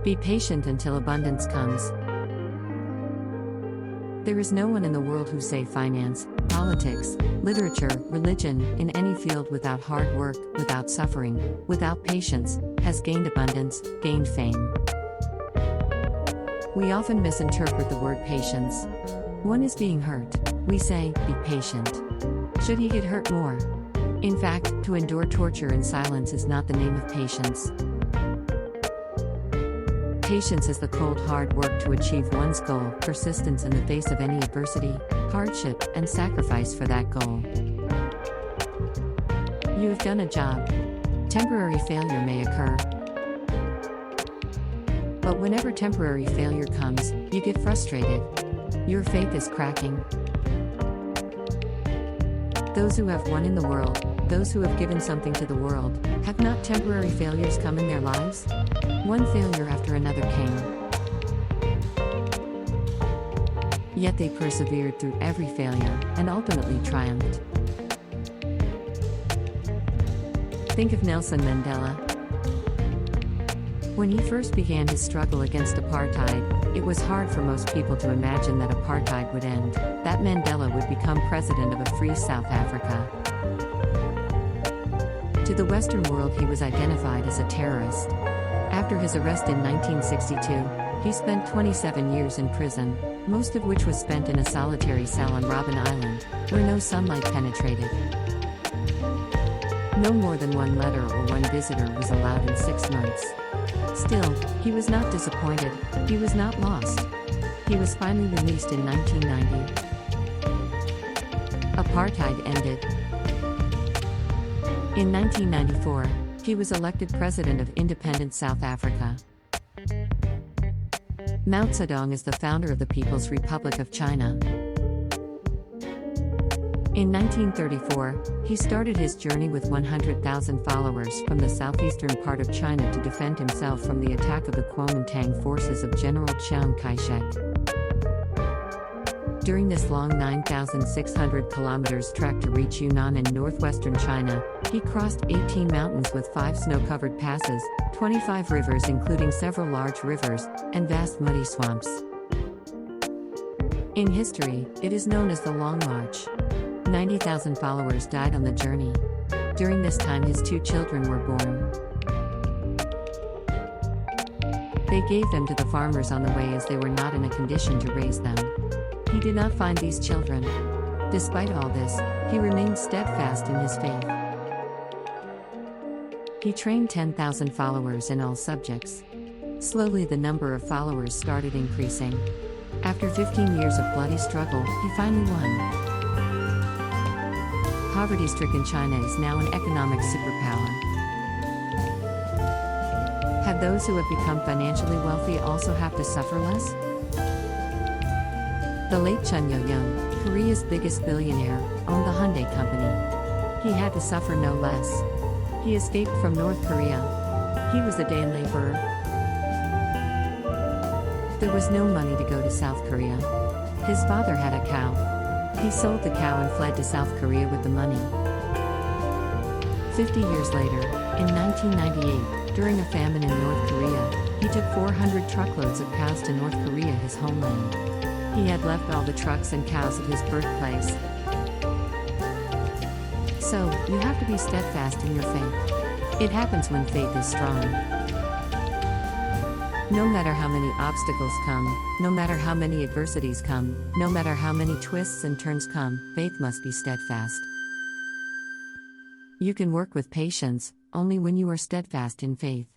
Be patient until abundance comes. There is no one in the world who, say finance, politics, literature, religion, in any field without hard work, without suffering, without patience, has gained abundance, gained fame. We often misinterpret the word patience. One is being hurt. We say, be patient. Should he get hurt more? In fact, to endure torture in silence is not the name of patience. Patience is the cold hard work to achieve one's goal, persistence in the face of any adversity, hardship, and sacrifice for that goal. You have done a job. Temporary failure may occur. But whenever temporary failure comes, you get frustrated. Your faith is cracking. Those who have won in the world, those who have given something to the world, have not temporary failures come in their lives? One failure after another came. Yet they persevered through every failure, and ultimately triumphed. Think of Nelson Mandela. When he first began his struggle against apartheid, it was hard for most people to imagine that apartheid would end, that Mandela would become president of a free South Africa. To the Western world, he was identified as a terrorist. After his arrest in 1962, he spent 27 years in prison, most of which was spent in a solitary cell on Robben Island, where no sunlight penetrated. No more than one letter or one visitor was allowed in 6 months. Still, he was not disappointed, he was not lost. He was finally released in 1990. Apartheid ended. In 1994, he was elected president of independent South Africa. Mao Zedong is the founder of the People's Republic of China. In 1934, he started his journey with 100,000 followers from the southeastern part of China to defend himself from the attack of the Kuomintang forces of General Chiang Kai-shek. During this long 9,600 kilometers trek to reach Yunnan in northwestern China, he crossed 18 mountains with 5 snow-covered passes, 25 rivers including several large rivers, and vast muddy swamps. In history, it is known as the Long March. 90,000 followers died on the journey. During this time, his 2 children were born. They gave them to the farmers on the way as they were not in a condition to raise them. He did not find these children. Despite all this, he remained steadfast in his faith. He trained 10,000 followers in all subjects. Slowly the number of followers started increasing. After 15 years of bloody struggle, he finally won. Poverty-stricken China is now an economic superpower. Have those who have become financially wealthy also have to suffer less? The late Chun Yo-young, Korea's biggest billionaire, owned the Hyundai company. He had to suffer no less. He escaped from North Korea. He was a day laborer. There was no money to go to South Korea. His father had a cow. He sold the cow and fled to South Korea with the money. 50 years later, in 1998, during a famine in North Korea, he took 400 truckloads of cows to North Korea, his homeland. He had left all the trucks and cows of his birthplace. So, you have to be steadfast in your faith. It happens when faith is strong. No matter how many obstacles come, no matter how many adversities come, no matter how many twists and turns come, faith must be steadfast. You can work with patience only when you are steadfast in faith.